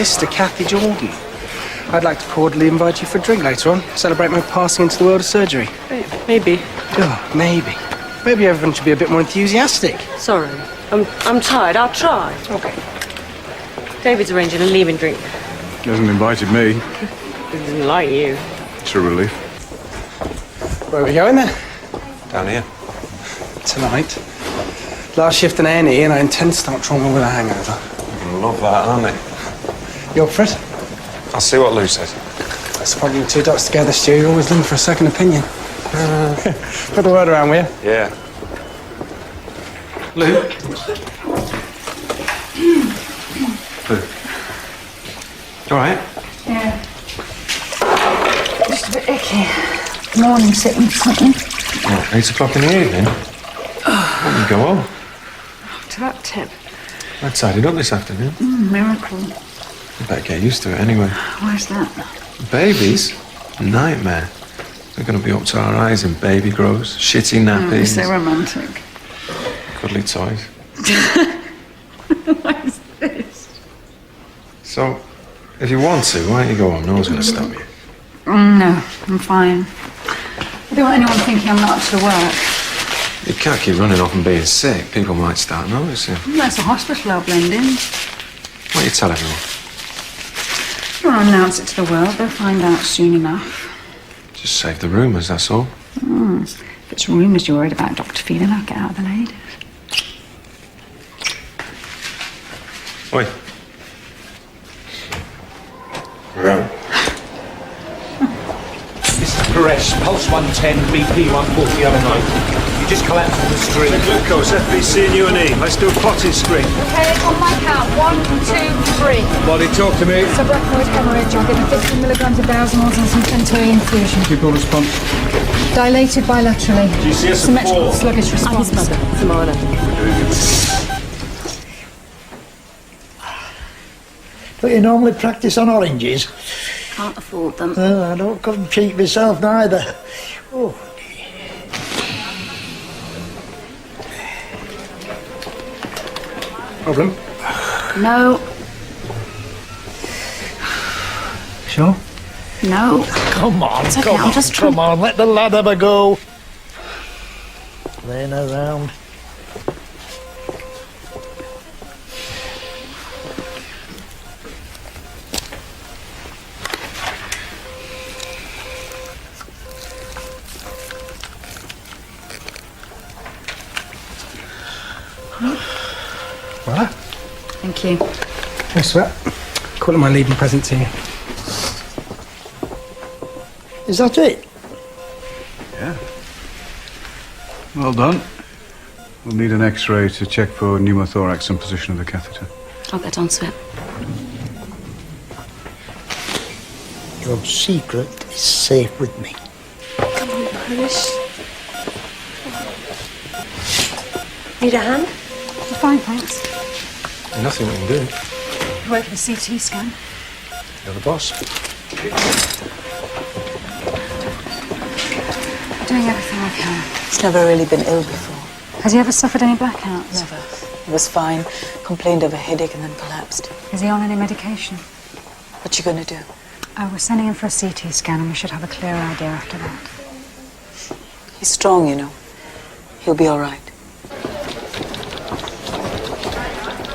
sister, Kathy Jordan. I'd like to cordially invite you for a drink later on. Celebrate my passing into the world of surgery. Maybe. Oh, maybe. Maybe everyone should be a bit more enthusiastic. Sorry. I'm tired. I'll try. Okay. David's arranging a leaving drink. He hasn't invited me. He doesn't like you. It's a relief. Where are we going then? Down here. Tonight. Last shift in A&E, and I intend to start trauma with a hangover. I love that, aren't they? You up for it? I'll see what Lou says. That's the problem with two dots together, Stu. You're always looking for a second opinion. Put the word around, will you? Yeah. Lou? Lou? All right? Yeah. Just a bit icky. Morning sickness, something. What, 8 o'clock in the evening? When do you go home? After that tip. I tidied up this afternoon. Miracle. You better get used to it anyway. Where's that? Babies? Nightmare. We're going to be up to our eyes in baby grows, shitty nappies. So romantic. Cuddly toys. What is this? So, if you want to, why don't you go home? No one's going to stop you. No, I'm fine. I don't want anyone thinking I'm not up to the work. You can't keep running off and being sick. People might start noticing. That's a hospital I'll blend in. Why don't you tell everyone? If you want to announce it to the world, they'll find out soon enough. Just save the rumours, that's all. If it's rumours you're worried about Dr. Phelan, I'll get out of the ladies. Oi. Right. Mrs. Paresh, pulse 110, BP 140 over 90. You just collapsed on the street. The glucose, FBC and UNE. Let's do a plotting screen. Okay, on my count. 1, 2, 3. Body, talk to me. Subarachnoid hemorrhage. I'll give you 15 milligrams of Dowsonals and some Tentoy infusion. Pupil response. Dilated bilaterally. GCS Symmetrical, 4. sluggish response. Samana. Don't you normally practice on oranges? Can't afford them. I don't come cheap myself neither. Oh. Problem? No. Sure? No. Come on, okay, come I'm on, just trying- come on, let the lad have a go. Laying around. Voilà. Thank you. Thanks for that. Call it my leaving present to you. Is that it? Yeah. Well done. We'll need an X-ray to check for pneumothorax and position of the catheter. I'll get onto it. Your secret is safe with me. Come on, Paresh. Need a hand? I'm fine, thanks. Nothing we can do. Wait for the CT scan. You're the boss. Doing everything I can. He's never really been ill before. Has he ever suffered any blackouts? Never. He was fine, complained of a headache and then collapsed. Is he on any medication? What you gonna do? Oh, we're sending him for a CT scan and we should have a clearer idea after that. He's strong, you know. He'll be all right.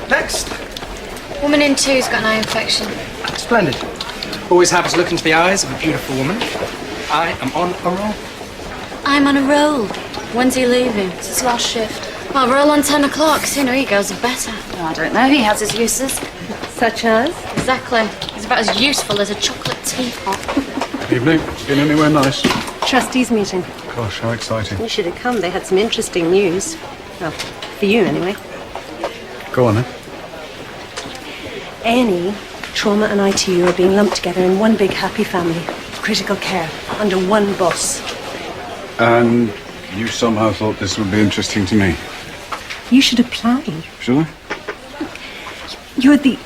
Next. Woman in 2's got an eye infection. Splendid. Always happy to look into the eyes of a beautiful woman. I am on a roll. I'm on a roll. When's he leaving? It's his last shift. Well, roll on 10 o'clock. Sooner he goes, the better. I don't know, he has his uses. Such as? Exactly. He's about as useful as a chocolate teapot. Evening. Been anywhere nice? Trustees meeting. Gosh, how exciting. You should have come. They had some interesting news. Well, for you anyway. Go on then. A&E, trauma and ITU are being lumped together in one big happy family. Critical care, under one boss. And you somehow thought this would be interesting to me. You should apply. Should I? You're the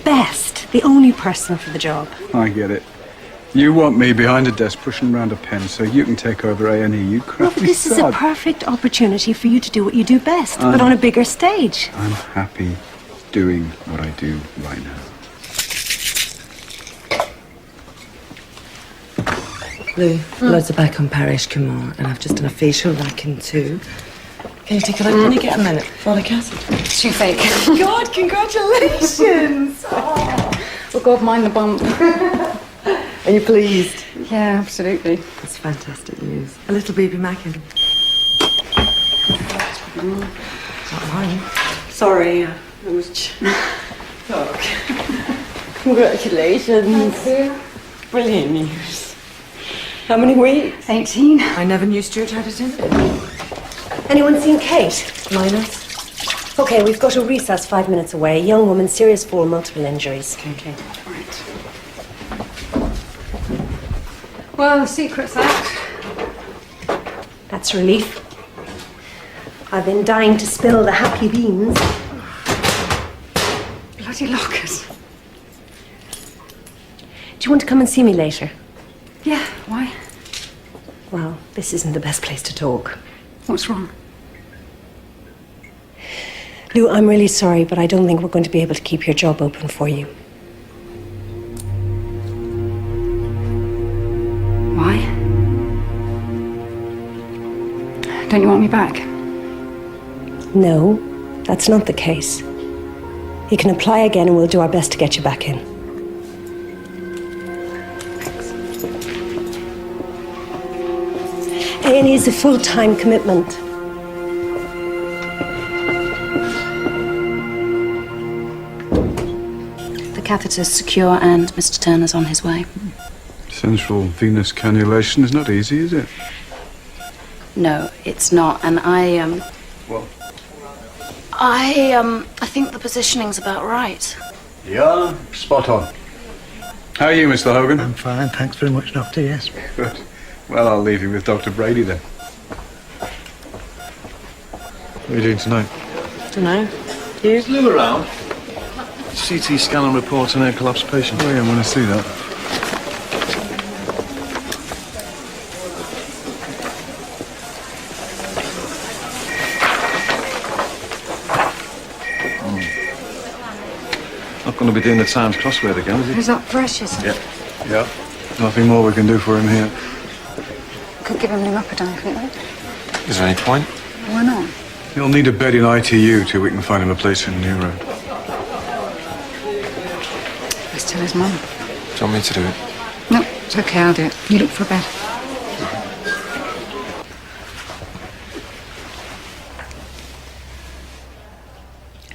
best, the only person for the job. I get it. You want me behind a desk pushing around a pen so you can take over A&E, you crafty This is a sod. perfect opportunity for you to do what you do best, but on a bigger stage. I'm happy doing what I do right now. Lou, bloods are back on Parish Kumar, and I've just done a facial back in too. Katie, can you get a minute? Folic acid. It's too fake. God, congratulations! Oh. Oh, God, mind the bump. Are you pleased? Yeah, absolutely. That's fantastic news. A little baby Mackin. Not mine. Sorry, I was... Congratulations. Thank you. Brilliant news. How many weeks? 18. I never knew Stuart had it in. Anyone seen Kate? Minus? Okay, we've got a recess 5 minutes away. Young woman, serious fall, multiple injuries. Okay. Right. Well, the secret's out. That's a relief. I've been dying to spill the happy beans. Bloody lockers. Do you want to come and see me later? Yeah, why? Well, this isn't the best place to talk. What's wrong? Lou, I'm really sorry, but I don't think we're going to be able to keep your job open for you. Why? Don't you want me back? No, that's not the case. You can apply again and we'll do our best to get you back in. A&E is a full-time commitment. The catheter's secure and Mr. Turner's on his way. Central venous cannulation is not easy, is it? No, it's not, and Well, I think the positioning's about right. yeah, spot on. How are you, Mr. Hogan? I'm fine, thanks very much, Doctor, yes. Good. Well, I'll leave you with Dr. Brady then. What are you doing tonight? Dunno. Is Lou around? CT scan and report an air collapse patient. Oh, yeah, I want to see that. Not going to be doing the Times crossword again, is he? Is that precious? Yeah. Yeah. Nothing more we can do for him here. Could give him nimupridine, couldn't we? Is there any point? Why not? He'll need a bed in ITU till we can find him a place in neuro. Let's tell his mum. Do you want me to do it? No, it's okay, I'll do it. You look for a bed.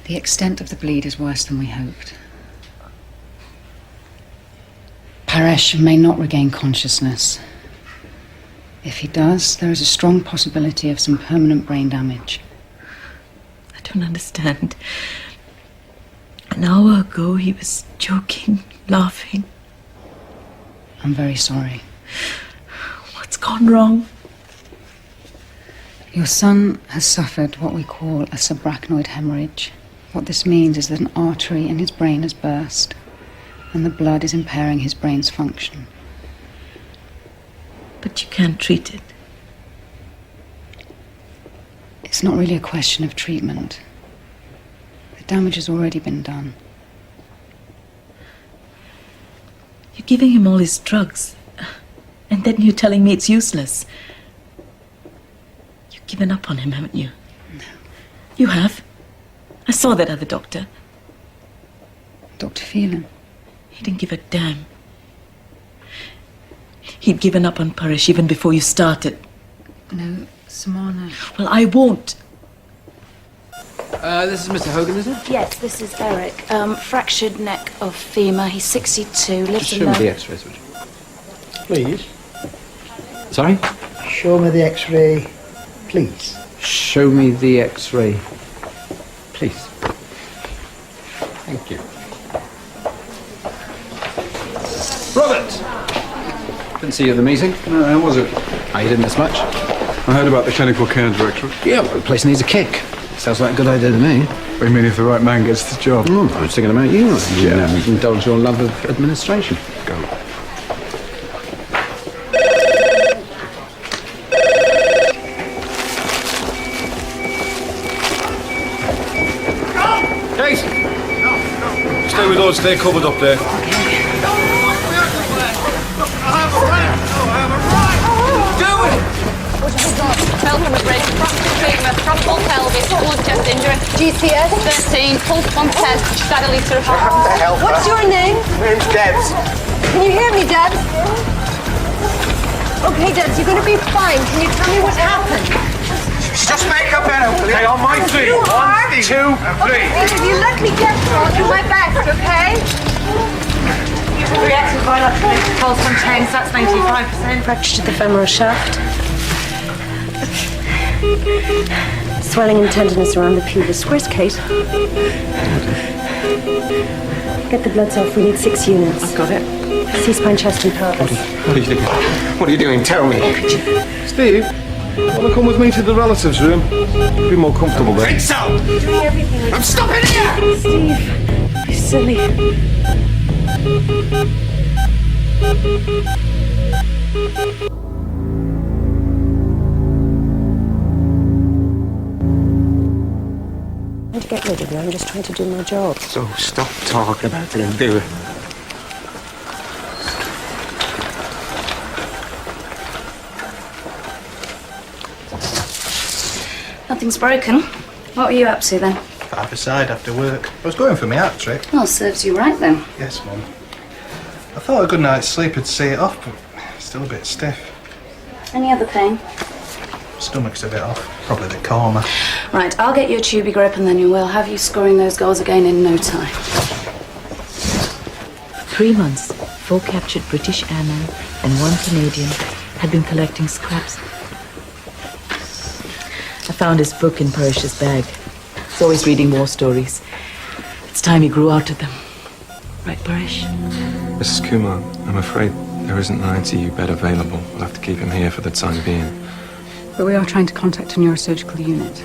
The extent of the bleed is worse than we hoped. Paresh may not regain consciousness. If he does, there is a strong possibility of some permanent brain damage. I don't understand. An hour ago he was joking, laughing. I'm very sorry. What's gone wrong? Your son has suffered what we call a subarachnoid hemorrhage. What this means is that an artery in his brain has burst, and the blood is impairing his brain's function. But you can't treat it. It's not really a question of treatment. The damage has already been done. You're giving him all his drugs, and then you're telling me it's useless. You've given up on him, haven't you? No. You have. I saw that other doctor. Dr. Phelan. He didn't give a damn. He'd given up on Paresh even before you started. No, Samana. Well, I won't. This is Mr. Hogan, is it? Yes, this is Eric. Fractured neck of femur. He's 62. Lives Just in show me the... the x-rays, would you? Please. Sorry? Show me the x-ray, please. Show me the x-ray, please. Thank you. Robert! Didn't see you at the meeting. No, how was it? Oh, you didn't miss much? I heard about the clinical care directorate. Yeah, well, the place needs a kick. Sounds like a good idea to me. What do you mean if the right man gets the job? I was thinking about you. Yeah. Indulge your love of administration. Go. Kate! Stay with us, they're covered up there. I have a right! No, I have a right! fell from a bridge, fractured femur, fractured pelvis, blood chest injury. GCS? 13, pulse 110, had a litre of What's your name? My name's Debs. Can you hear me, Debs? Okay, Debs, you're going to be fine. Can you tell me what happened? Just make up better, will you? Hey, on my feet. You are? 1, 2, and 3. If you let me get through, I'll do my best, okay? Reactive bilateral pulse 110, so that's 95%. Fracture to the femoral shaft. Swelling and tenderness around the pubis. Where's Kate? Get the bloods off. We need 6 units. I've got it. C-spine, chest and pelvis. What are you doing? What are you doing? Tell me. Steve, want to come with me to the relatives' room? Be more comfortable there. Think so! Doing everything. I'm stopping here! Steve, you're silly. I'm trying to get rid of you. I'm just trying to do my job. So stop talking about it and do it. Nothing's broken. What were you up to then? 5 aside after work. I was going for my hat trick. Well, serves you right then. Yes, Mum. I thought a good night's sleep would see it off, but still a bit stiff. Any other pain? Stomach's a bit off. Probably the coma. Right, I'll get you a tubey grip and then we'll have you scoring those goals again in no time. 3 months, 4 captured British airmen and 1 Canadian had been collecting scraps. I found his book in Parish's bag. He's always reading war stories. It's time he grew out of them. Right, Parish? Mrs. Kumar, I'm afraid there isn't an ITU bed available. We'll have to keep him here for the time being. But we are trying to contact a neurosurgical unit.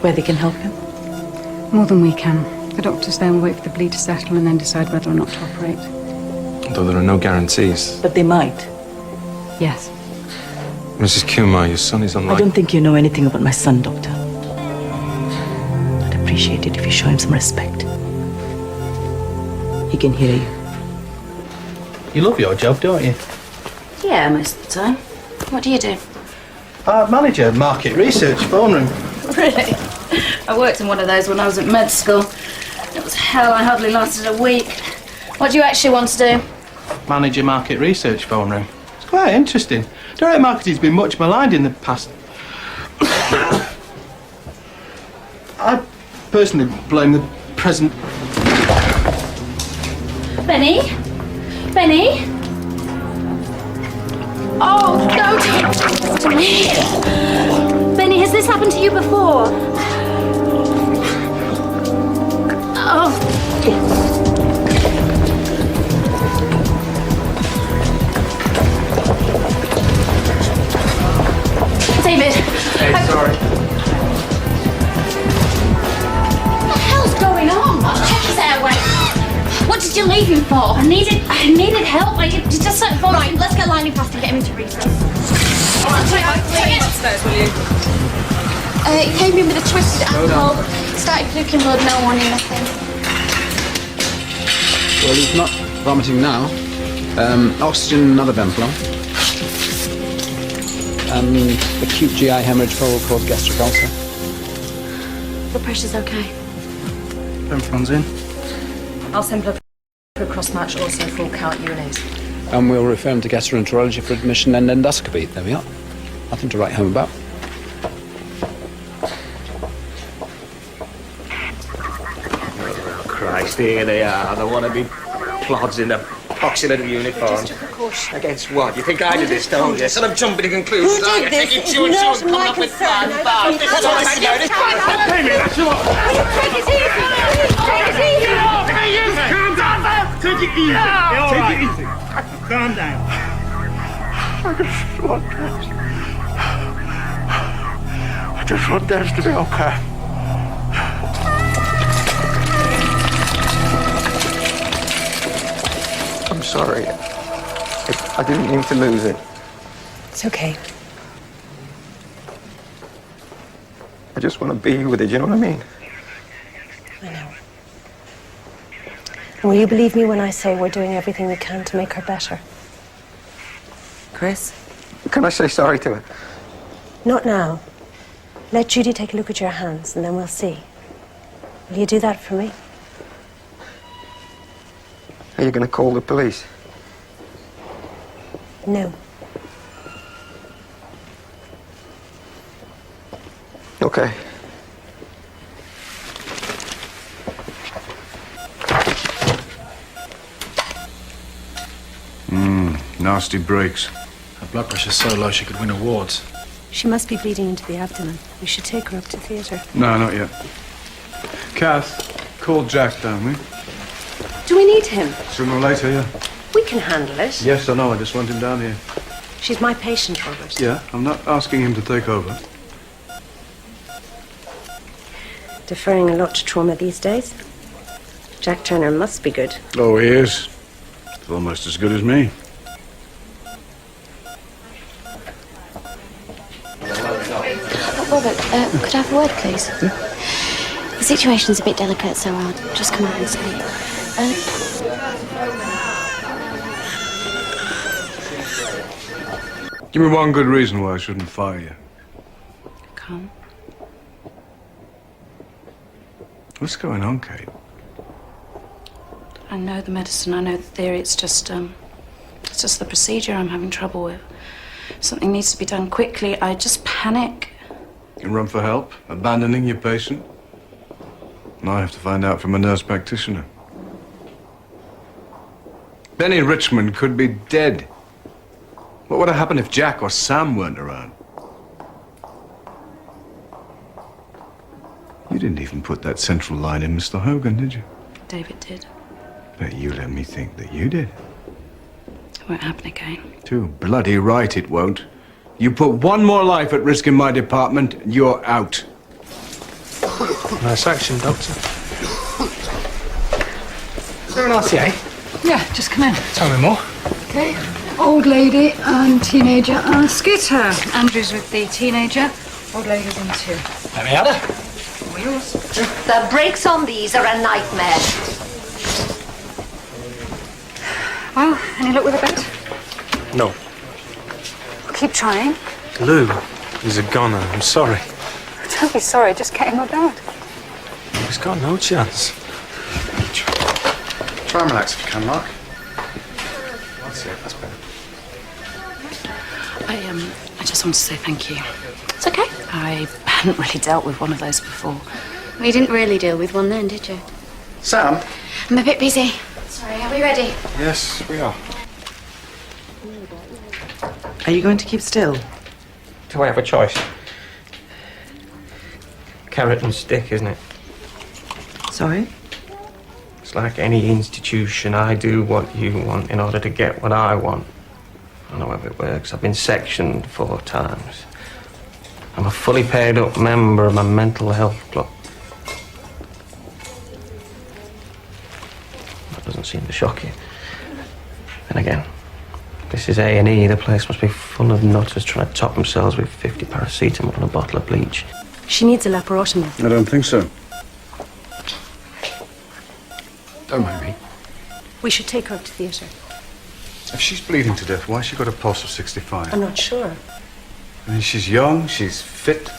Where they can help him? More than we can. The doctors there will wait for the bleed to settle and then decide whether or not to operate. Although there are no guarantees. But they might. Yes. Mrs. Kumar, your son is I unlike... don't think you know anything about my son, Doctor. I'd appreciate it if you show him some respect. He can hear you. You love your job, don't you? Yeah, most of the time. What do you do? I manage a market research phone room. Really? I worked in one of those when I was at med school. It was hell. I hardly lasted a week. What do you actually want to do? Manage a market research phone room. It's quite interesting. Direct marketing's been much maligned in the past. I personally blame the present... Benny? Benny? Oh, no, don't do this to me. Benny, has this happened to you before? Oh. David. Hey, sorry. What the hell's going on? Check his airway. What did you leave him for? I needed help. You just sort of... Right, let's get Lightning fast and get him into research. Take it upstairs, will you? He came in with a twisted ankle, started puking blood, no warning, nothing. Well, he's not vomiting now. Oxygen, another Venflon. Acute GI hemorrhage will cause gastric ulcer. The pressure's okay. Venflon's in. I'll send blood for a cross-match, also full count UNAs. And we'll refer him to gastroenterology for admission and endoscopy. There we are. Nothing to write home about. Oh, Christ, here they are. The wannabe plods in the poxy little uniform. Just a precaution. Against what? You think I did this, don't you? Sort of jumping to conclusions. Who did this? It's not my concern. Hey, mate, that's your lot. Take it easy. Take it easy. Calm down. Take it easy. Take it easy. Calm down. I just want Des to be okay. I'm sorry. I didn't mean to lose it. It's okay. I just want to be with it, you know what I mean? I know. And will you believe me when I say we're doing everything we can to make her better? Chris? Can I say sorry to her? Not now. Let Judy take a look at your hands, and then we'll see. Will you do that for me? Are you going to call the police? No. Okay. Nasty breaks. Her blood pressure's so low she could win awards. She must be bleeding into the abdomen. We should take her up to theatre. No, not yet. Kath, call Jack down, will you? Do we need him? Sooner or later, yeah. We can handle it. Yes, I know. I just want him down here. She's my patient, Robert. Yeah, I'm not asking him to take over. Deferring a lot to trauma these days. Jack Turner must be good. Oh, he is. He's almost as good as me. Robert, could I have a word, please? Yeah? The situation's a bit delicate, so I'll just come out and speak. Give me one good reason why I shouldn't fire you. Come. What's going on, Kate? I know the medicine, I know the theory. It's just the procedure I'm having trouble with. Something needs to be done quickly. I just panic. You run for help, abandoning your patient. Now I have to find out from a nurse practitioner. Benny Richmond could be dead. What would have happened if Jack or Sam weren't around? You didn't even put that central line in Mr. Hogan, did you? David did. But you let me think that you did. It won't happen again. Too bloody right it won't. You put one more life at risk in my department, and you're out. Nice action, Doctor. Is there an RCA? Yeah, just come in. Tell me more. Okay. Old lady and teenager are skitter. Andrew's with the teenager. Old lady's in too. Let me have it. Wheels. The brakes on these are a nightmare. Well, any luck with a bet? No. Keep trying. Lou, he's a goner. I'm sorry. Don't be sorry, just get him about. He's got no chance. Try and relax if you can, Mark. That's it, that's better. I just want to say thank you. It's okay. I hadn't really dealt with one of those before. Well, you didn't really deal with one then, did you? Sam? I'm a bit busy. Sorry, are we ready? Yes, we are. Are you going to keep still? Do I have a choice? Carrot and stick, isn't it? Sorry? It's like any institution. I do what you want in order to get what I want. I know how it works. I've been sectioned 4 times. I'm a fully paid up member of my mental health club. That doesn't seem to shock you. And again, this is A&E. The place must be full of nutters trying to top themselves with 50 paracetamol and a bottle of bleach. She needs a laparotomy. I don't think so. Don't mind me. We should take her up to theatre. If she's bleeding to death, why has she got a pulse of 65? I'm not sure. I mean, she's young, she's fit.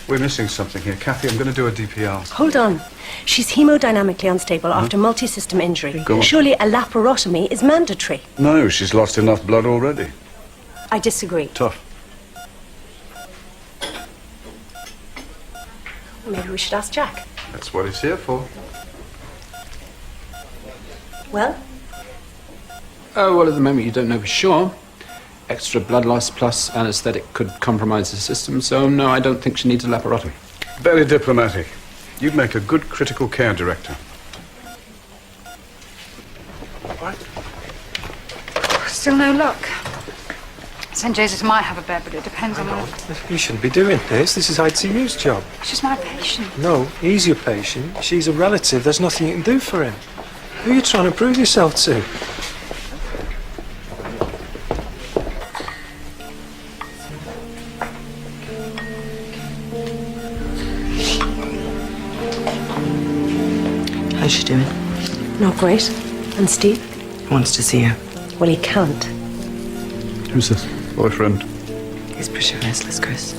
We're missing something here. Kathy, I'm going to do a DPR. Hold on. She's hemodynamically unstable after multi-system injury. Go on. Surely a laparotomy is mandatory. No, she's lost enough blood already. I disagree. Tough. Maybe we should ask Jack. That's what it's here for. Well? Oh, well, at the moment you don't know for sure. Extra blood loss plus anaesthetic could compromise the system, so no, I don't think she needs a laparotomy. Very diplomatic. You'd make a good critical care director. Still no luck. St. Jesus might have a bed, but it depends on what. You shouldn't be doing this. This is ITU's job. She's my patient. No, he's your patient. She's a relative. There's nothing you can do for him. Who are you trying to prove yourself to? How's she doing? Not great. And Steve? He wants to see her. Well, he can't. Who's this? Boyfriend. He's pretty restless, Chris.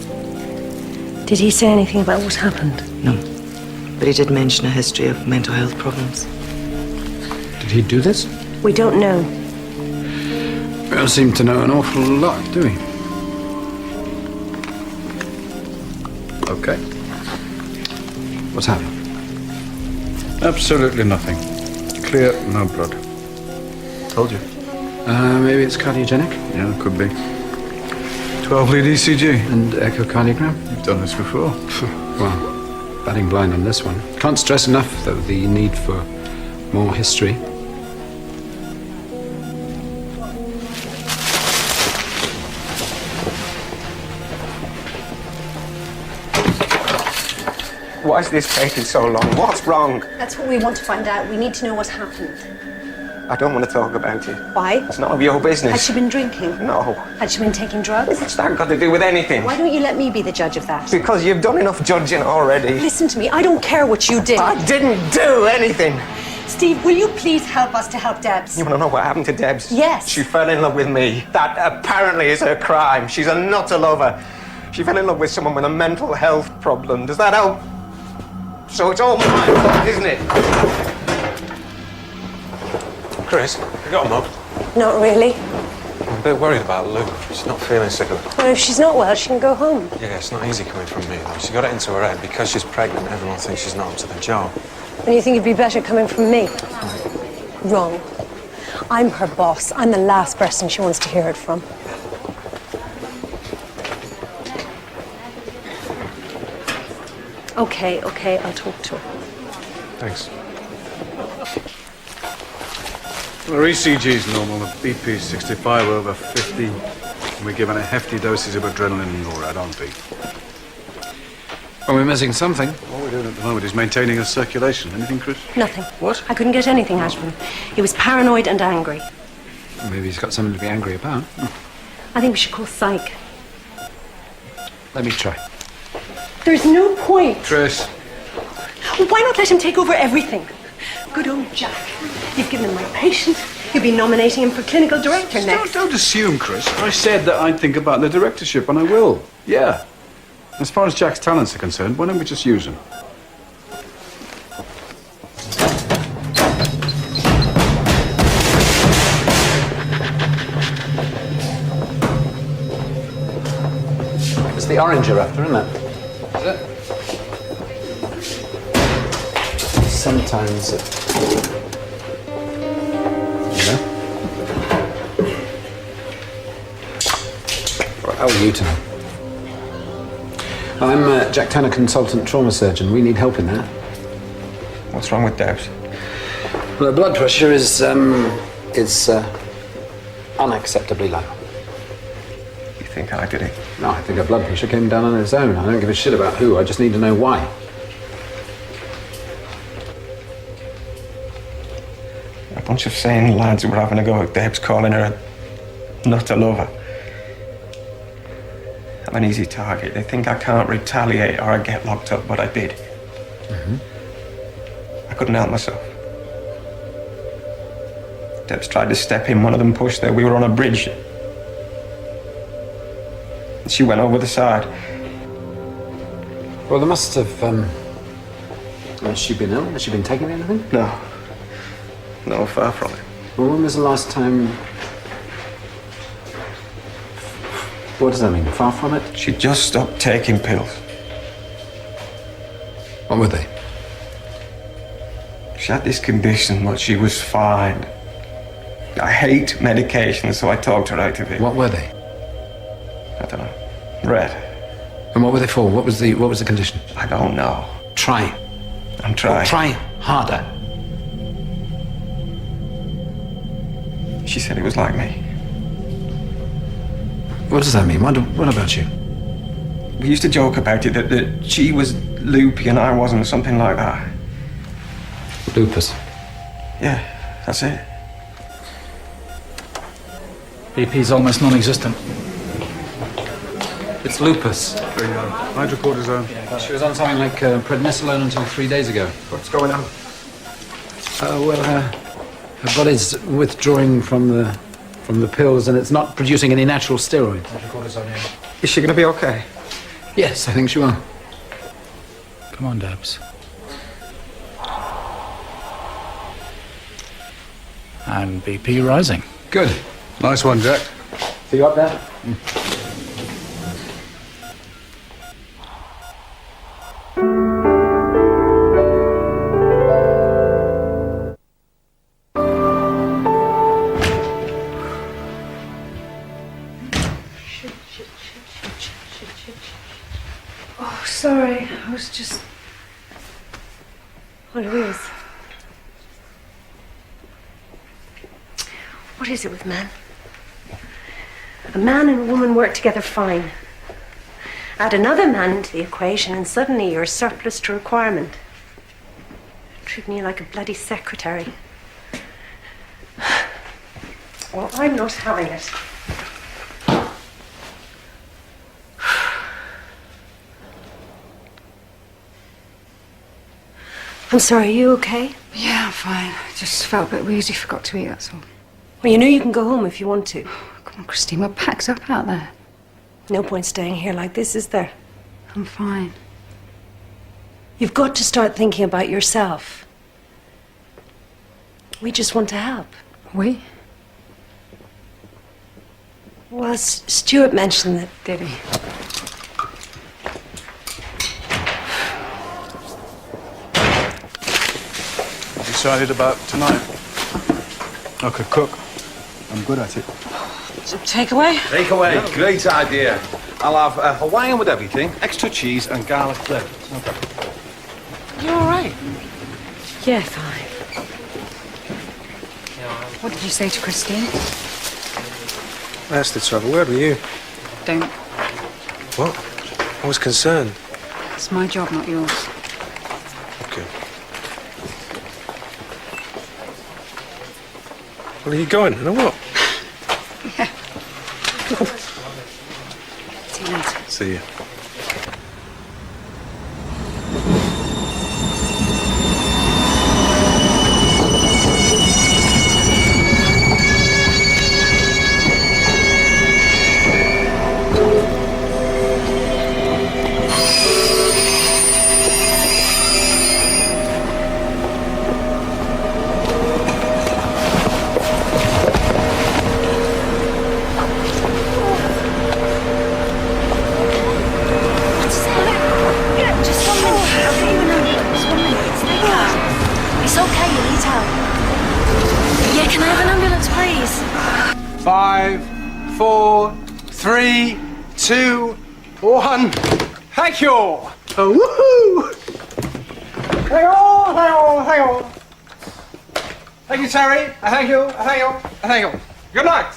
Did he say anything about what happened? No. But he did mention a history of mental health problems. Did he do this? We don't know. We don't seem to know an awful lot, do we? Okay. What's happening? Absolutely nothing. Clear, no blood. Told you. Maybe it's cardiogenic? Yeah, could be. 12-lead ECG. And echocardiogram? You've done this before. Well, batting blind on this one. Can't stress enough, though, the need for more history. Why is this taking so long? What's wrong? That's what we want to find out. We need to know what happened. I don't want to talk about it. Why? It's none of your business. Had she been drinking? No. Had she been taking drugs? What's that got to do with anything? Why don't you let me be the judge of that? Because you've done enough judging already. Listen to me. I don't care what you did. I didn't do anything. Steve, will you please help us to help Debs? You want to know what happened to Debs? Yes. She fell in love with me. That apparently is her crime. She's a nutter lover. She fell in love with someone with a mental health problem. Does that help? So it's all my fault, isn't it? Chris, you got a mug? Not really. I'm a bit worried about Lou. She's not feeling so good. Well, if she's not well, she can go home. Yeah, it's not easy coming from me, though. She got it into her head. Because she's pregnant, everyone thinks she's not up to the job. And you think it'd be better coming from me? Wrong. I'm her boss. I'm the last person she wants to hear it from. Okay, I'll talk to her. Thanks. Well, her ECG is normal, the BP is 65 over 50. And we're given a hefty dosage of adrenaline and NORAD, aren't we? Well, we're missing something. What we're doing at the moment is maintaining her circulation. Anything, Chris? Nothing. What? I couldn't get anything out of him. He was paranoid and angry. Maybe he's got something to be angry about. I think we should call psych. Let me try. There's no point. Chris. Why not let him take over everything? Good old Jack. You've given him my patient. You'll be nominating him for clinical director next. Don't assume, Chris. I said that I'd think about the directorship, and I will. Yeah. As far as Jack's talents are concerned, why don't we just use them? It's the orange you're after, isn't it? Is it? Sometimes How are you tonight? I'm Jack Tanner, consultant trauma surgeon. We need help in that. What's wrong with Debs? Well, her blood pressure is unacceptably low. You think I did it? No, I think her blood pressure came down on its own. I don't give a shit about who. I just need to know why. A bunch of sane lads were having a go at Debs, calling her a nutter lover. I'm an easy target. They think I can't retaliate or I get locked up, but I did. I couldn't help myself. Debs tried to step in, one of them pushed her. We were on a bridge. She went over the side. Well, there must have, has she been ill? Has she been taking anything? No. No, far from it. Well, when was the last time... What does that mean? Far from it? She just stopped taking pills. What were they? She had this condition, but she was fine. I hate medication, so I talked her out of it. What were they? I don't know. Red. And what were they for? What was the condition? I don't know. Try. I'm trying. Well, try harder. She said it was like me. What does that mean? What about you? We used to joke about it, that she was loopy and I wasn't, something like that. Lupus. Yeah, that's it. BP's almost non-existent. It's lupus. Hydrocortisone. She was on something like prednisolone until 3 days ago. What's going on? Well, her body's withdrawing from the pills, and it's not producing any natural steroids. Hydrocortisone, yeah. Is she going to be okay? Yes, I think she will. Come on, Debs. And BP rising. Good. Nice one, Jack. See you up there? Oh, sorry. I was just... Oh, Louise. What is it with men? A man and a woman work together fine. Add another man into the equation and suddenly you're surplus to requirement. Treating you like a bloody secretary. Well, I'm not having it. I'm sorry, are you okay? Yeah, I'm fine. I just felt a bit wheezy, forgot to eat, that's all. Well, you know you can go home if you want to. Come on, Christine, we're packed up out there. No point staying here like this, is there? I'm fine. You've got to start thinking about yourself. We just want to help. We? Well, Stuart mentioned that. Did he? Decided about tonight. I could cook. I'm good at it. Takeaway? Takeaway, great idea. I'll have a Hawaiian with everything, extra cheese and garlic bread. You all right? Yeah, fine. What did you say to Christine? I asked her to have a word with you. Don't. What? I was concerned. It's my job, not yours. Okay. Well, are you going, or what? Yeah. See you later. See you. It's okay, you need help. Yeah, can I have an ambulance, please? 5, 4, 3, 2, 1. Thank you! Oh, woohoo! Hang on, hang on, hang on. Thank you, Terry. Thank you, thank you, thank you. Good night.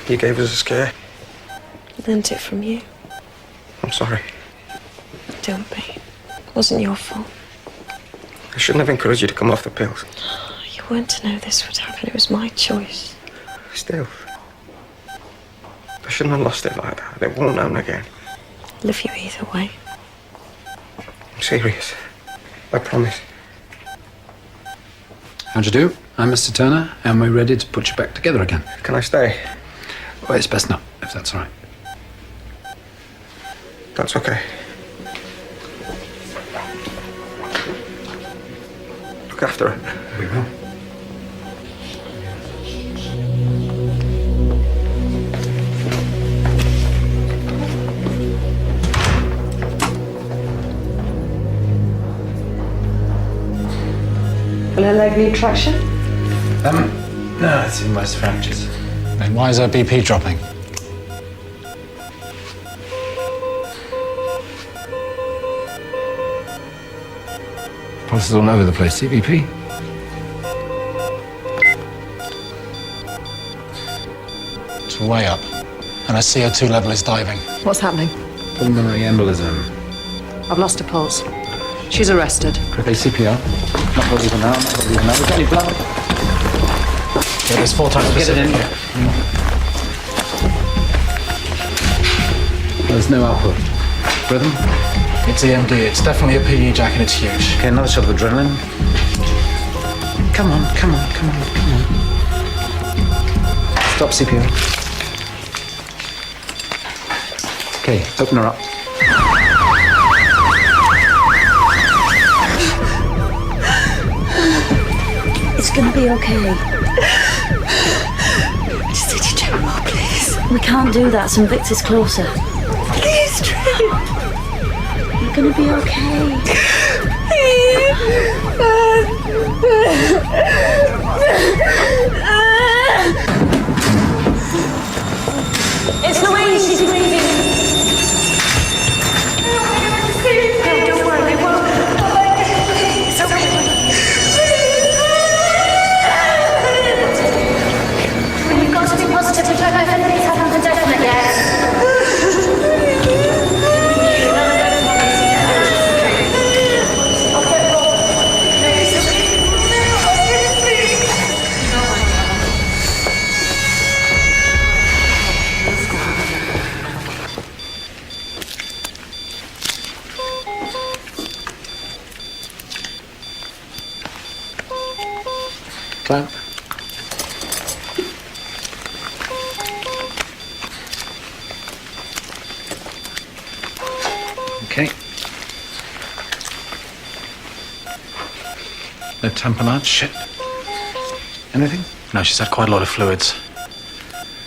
You gave us a scare. Learned it from you. I'm sorry. Don't be. It wasn't your fault. I shouldn't have encouraged you to come off the pills. You weren't to know this would happen. It was my choice. Still. I shouldn't have lost it like that. It won't happen again. Love you either way. I'm serious. I promise. How'd you do? I'm Mr. Turner, and we're ready to put you back together again. Can I stay? Well, it's best not, if that's all right. That's okay. Look after it. We will. Will her leg need traction? No, it's in most fractures. Then why is her BP dropping? Pulse is all over the place. CVP. It's way up. And her CO2 level is diving. What's happening? Pulmonary embolism. I've lost a pulse. She's arrested. Quickly CPR. Not believing now, not believing now. We've got any blood? Yeah, there's 4 times Get it in here. There's no output. Rhythm? It's EMD. It's definitely a PE, Jack, and it's huge. Okay, another shot of adrenaline. Come on, come on, come on, come on. Stop CPR. Okay, open her up. It's gonna be okay. Just did you check more, please? We can't do that. Some Victor's closer. Please, Trey. You're gonna be okay. It's Louise. She's breathing. Don't worry, they won't. It's okay. You've got to be positive. We don't know if anything's happened for definite yet. Clamp. Okay. No tamponade? Shit. Anything? No, she's had quite a lot of fluids.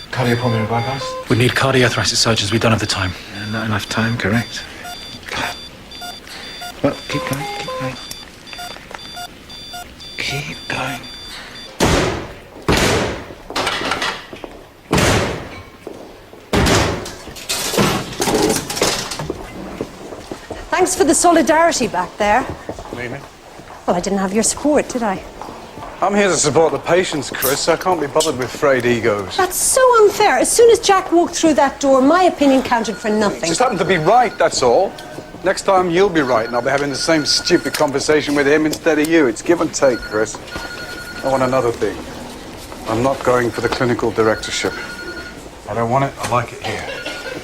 Cardiopulmonary bypass? We need cardiothoracic surgeons. We don't have the time. Not enough time, correct. Well, keep going, keep going. Keep going. Thanks for the solidarity back there. Mimi? Well, I didn't have your support, did I? I'm here to support the patients, Chris. I can't be bothered with frayed egos. That's so unfair. As soon as Jack walked through that door, my opinion counted for nothing. Just happened to be right, that's all. Next time you'll be right and I'll be having the same stupid conversation with him instead of you. It's give and take, Chris. I want another thing. I'm not going for the clinical directorship. I don't want it. I like it here.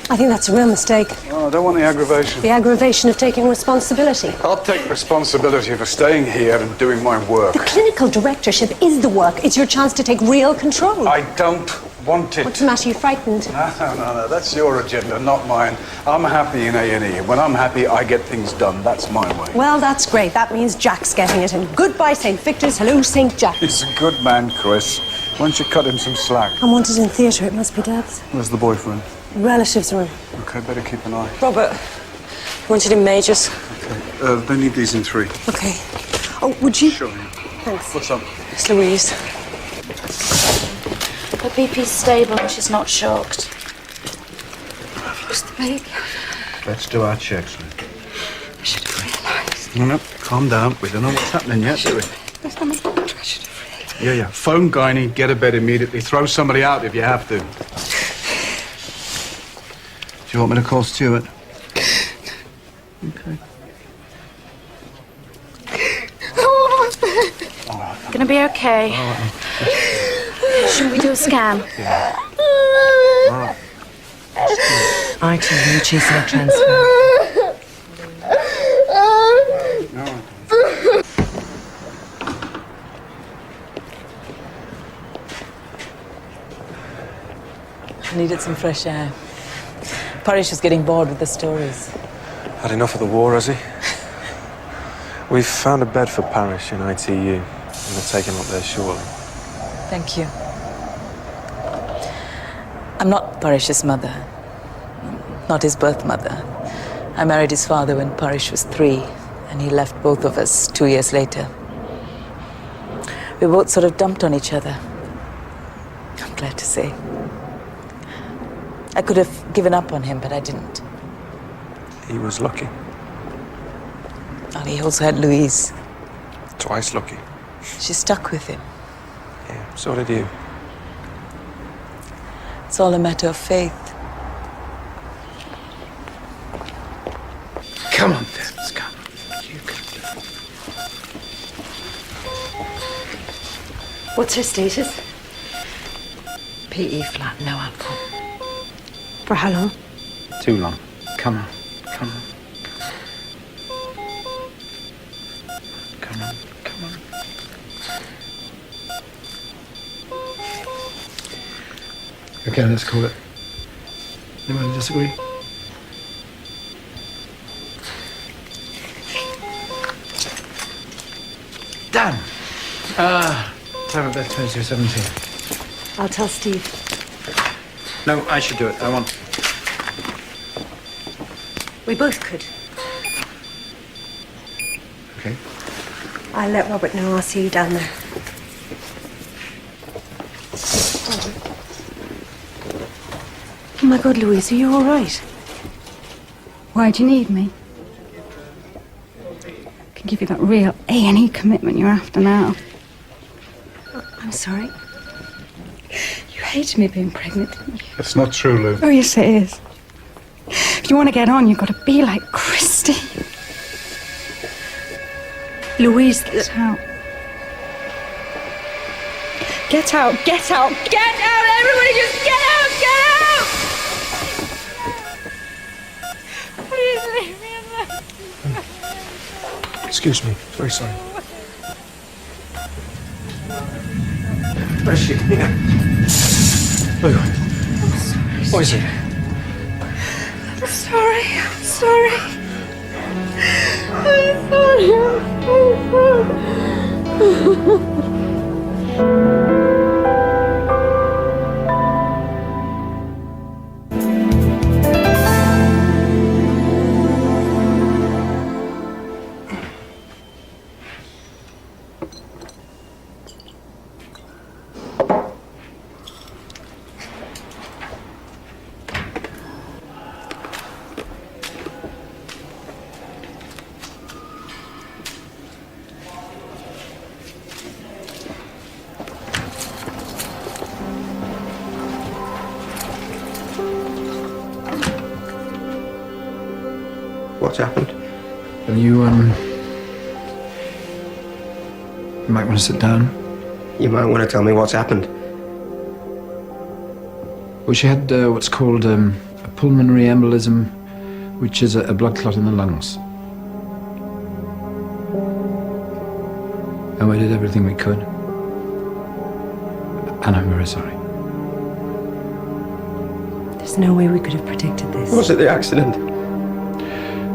I think that's a real mistake. Oh, I don't want the aggravation. The aggravation of taking responsibility. I'll take responsibility for staying here and doing my work. The clinical directorship is the work. It's your chance to take real control. I don't want it. What's the matter? You frightened? No. That's your agenda, not mine. I'm happy in A&E. When I'm happy, I get things done. That's my way. Well, that's great. That means Jack's getting it. And goodbye, St. Victor's. Hello, St. Jack. He's a good man, Chris. Why don't you cut him some slack? I'm wanted in theatre. It must be Dad's. Where's the boyfriend? Relatives room. Okay, better keep an eye. Robert, wanted in majors. Okay, they need these in 3. Okay. Oh, would you? Sure. Thanks. What's up? It's Louise. Her BP's stable and she's not shocked. Where's the baby? Let's do our checks, then. I should have realised. No, calm down. We don't know what's happening yet, do we? There's no more. I should have realised. Yeah. Phone gynae, get a bed immediately. Throw somebody out if you have to. Do you want me to call Stuart? Okay. Gonna be okay. Shouldn't we do a scan? Yeah. I too am chasing a transfer. I needed some fresh air. Parish is getting bored with the stories. Had enough of the war, has he? We've found a bed for Parish in ITU. I'm going to take him up there shortly. Thank you. I'm not Parish's mother. Not his birth mother. I married his father when Parish was 3, and he left both of us 2 years later. We both sort of dumped on each other. I'm glad to say. I could have given up on him, but I didn't. He was lucky. And he also had Louise. Twice lucky. She stuck with him. Yeah, so did you. It's all a matter of faith. Come on, Debs, come. You can do it. What's her status? PE flat, no outcome. For how long? Too long. Come on, come on. Okay, let's call it. Anyone disagree? Dan! Time of birth, 2217. I'll tell Steve. No, I should do it. I want... We both could. Okay. I'll let Robert know. I'll see you down there. Oh my God, Louise, are you all right? Why do you need me? I can give you that real A&E commitment you're after now. I'm sorry. You hated me being pregnant, didn't you? That's not true, Lou. Oh, yes, it is. If you want to get on, you've got to be like Christy. Louise, get out. Get out, get out, get out! Everybody just get out, get out! Please leave me alone. Excuse me. Very sorry. Where's she? Yeah. Lou. What is it? I'm sorry, I'm sorry. I'm sorry. What's happened? Well, you might want to sit down. You might want to tell me what's happened. Well, she had what's called a pulmonary embolism, which is a blood clot in the lungs. And we did everything we could. And I'm very sorry. There's no way we could have predicted this. Was it the accident?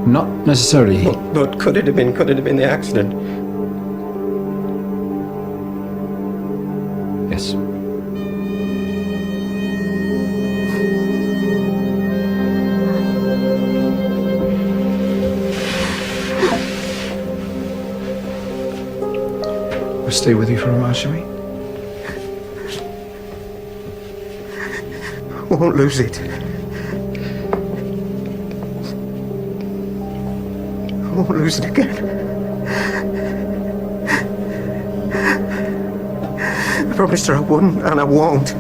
Not necessarily. But could it have been the accident? Yes. We'll stay with you for a while, shall we? I won't lose it. I won't lose it again. I promised her I wouldn't, and I won't.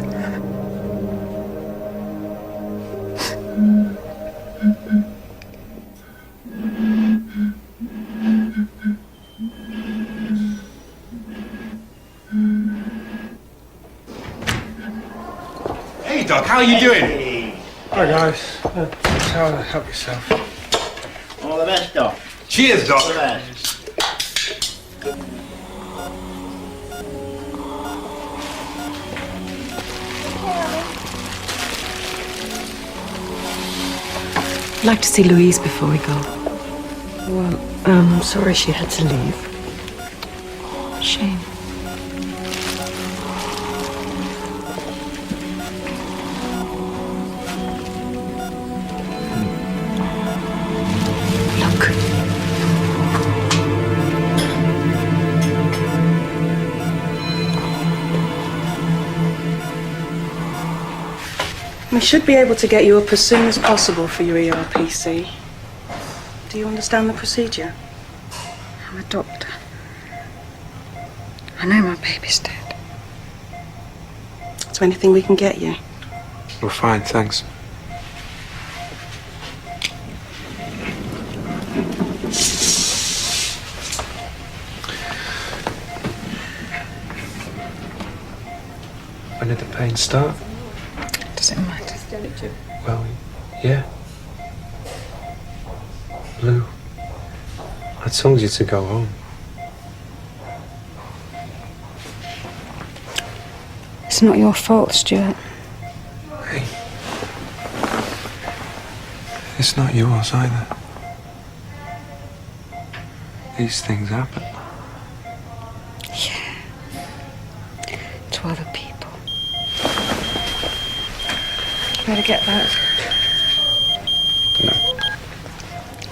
Hey, Doc, how are you doing? Hi, guys. Help yourself. All the best, Doc. Cheers, Doc. All the best. I'd like to see Louise before we go. Well, I'm sorry she had to leave. Shame. We should be able to get you up as soon as possible for your ERPC. Do you understand the procedure? I'm a doctor. I know my baby's dead. Is there anything we can get you? We're fine, thanks. When did the pain start? Does it matter? Well, yeah. Lou, I told you to go home. It's not your fault, Stuart. Hey. It's not yours either. These things happen. Yeah. To other people. Better get back. No.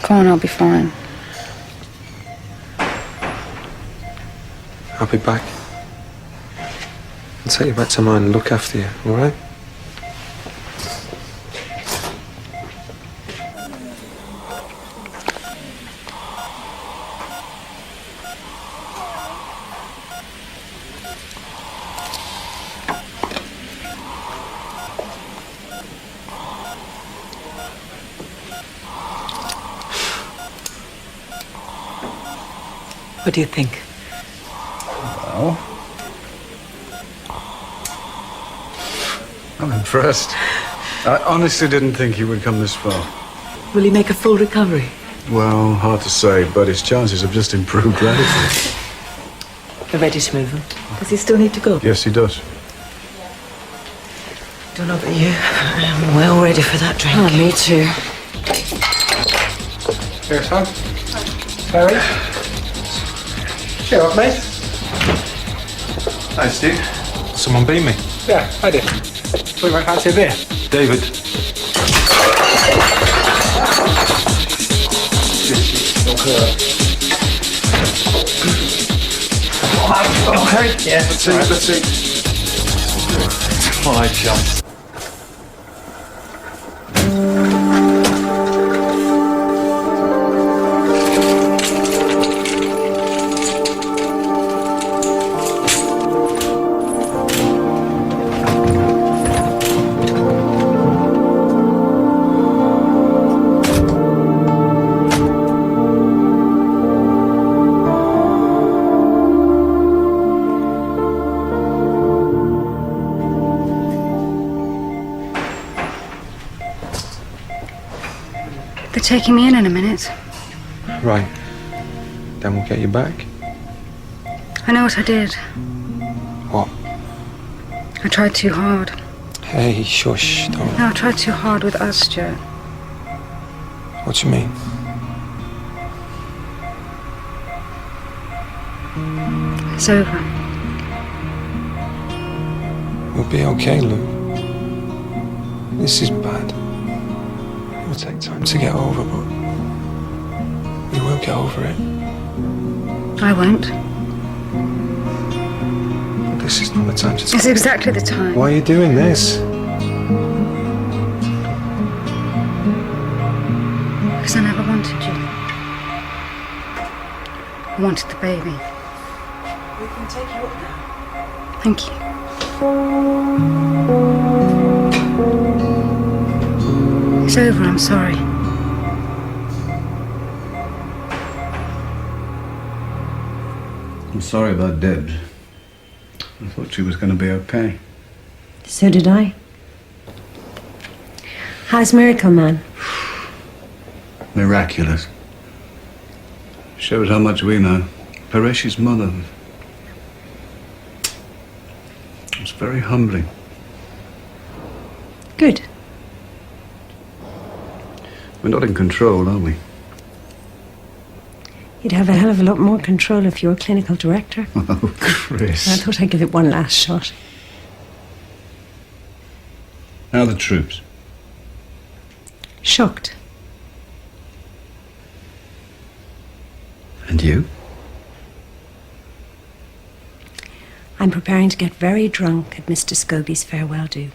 Come on, I'll be fine. I'll be back. I'll take you back to mine and look after you, all right? What do you think? Well, I'm impressed. I honestly didn't think he would come this far. Will he make a full recovery? Well, hard to say, but his chances have just improved radically. You're ready to move him? Does he still need to go? Yes, he does. Don't know about you. I am well ready for that drink. Oh, me too. Here, son. Terry. Cheer up, mate. Hi, Steve. Someone beat me. Yeah, I did. Thought you might fancy a beer. David. Oh, Harry. Yeah, Let's see. My chance. They're taking me in a minute. Right. Then we'll get you back. I know what I did. What? I tried too hard. Hey, shush, don't. No, I tried too hard with us, Stuart. What do you mean? It's over. We'll be okay, Lou. This is bad. It will take time to get over, but we will get over it. I won't. But this is not the time to talk. It's exactly the time. Why are you doing this? Because I never wanted you. I wanted the baby. We can take you up now. Thank you. It's over, I'm sorry. I'm sorry about Debs. I thought she was going to be okay. So did I. How's Miracle Man? Miraculous. Shows how much we know. Paresh's mother. It was very humbling. Good. We're not in control, are we? You'd have a hell of a lot more control if you were clinical director. Oh, Chris. I thought I'd give it one last shot. How are the troops? Shocked. And you? I'm preparing to get very drunk at Mr. Scobie's farewell do.